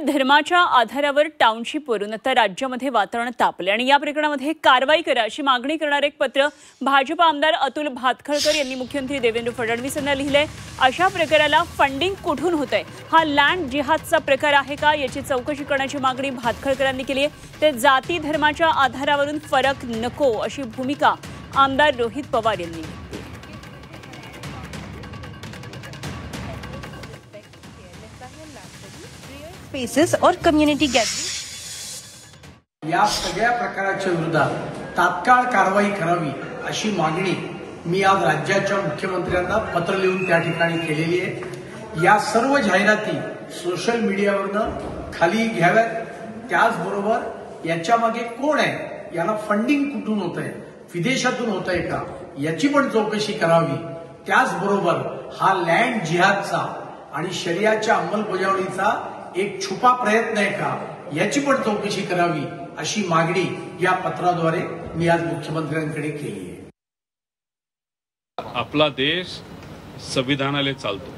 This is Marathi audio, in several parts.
धर्माच्या आधारावर टाउनशिपवरून आता राज्यामध्ये वातावरण तापले आणि या प्रकरणामध्ये कारवाई करा अशी मागणी करणारे एक पत्र भाजप आमदार अतुल भातखळकर यांनी मुख्यमंत्री देवेंद्र फडणवीस यांना लिहिलंय। अशा प्रकाराला फंडिंग कुठून होतंय, हा लँड जिहादचा प्रकार आहे का याची चौकशी करण्याची मागणी भातखळकरांनी केली आहे। ते जाती धर्माच्या आधारावरून फरक नको अशी भूमिका आमदार रोहित पवार यांनी घेतली। स्पेसेस और कम्युनिटी गॅदरिंग या सगळ्या प्रकाराच्या विरोधात तात्काळ कारवाई करावी अशी मागणी मी आज राज्याच्या मुख्यमंत्र्यांना पत्र लिहून त्या ठिकाणी केलेली आहे। या सर्व जाहिराती सोशल मीडियावरनं खाली घ्याव्यात। त्याचबरोबर याच्या मागे कोण आहे, याला फंडिंग कुठून होत आहे, विदेशातून होत आहे का याची पण चौकशी करावी। त्याचबरोबर हा लँड जिहादचा आणि शरियाच्या अंमलबजावणीचा एक छुपा प्रयत्न आहे का याची पण चौकशी करावी अशी मागणी या पत्राद्वारे मी आज मुख्यमंत्र्यांकडे केली आहे। आपला देश संविधानाने चालतो।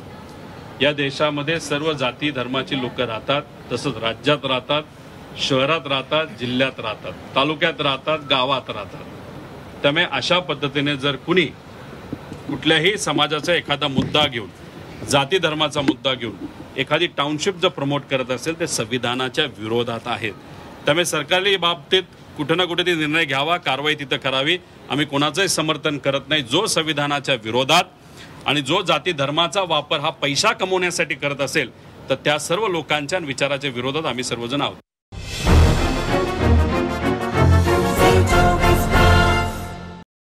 या देशामध्ये सर्व जाती धर्माची लोक राहतात, तसंच राज्यात राहतात, शहरात राहतात, जिल्ह्यात राहतात, तालुक्यात राहतात, गावात राहतात। त्यामुळे अशा पद्धतीने जर कुणी कुठल्याही समाजाचा एखादा मुद्दा घेऊन, जाती धर्माचा मुद्दा घेऊन एखादी टाउनशिप जर प्रमोट करत असेल ते संविधानाच्या विरोधात आहेत। त्यामुळे सरकारने या बाबतीत कुठे ना कुठे निर्णय घ्यावा, कारवाई तिथं करावी। आम्ही कोणाचंही समर्थन करत नाही जो संविधानाच्या विरोधात आणि जो जाती धर्माचा वापर हा पैसा कमवण्यासाठी करत असेल तर त्या सर्व लोकांच्या विचाराच्या विरोधात आम्ही सर्वजण आहोत।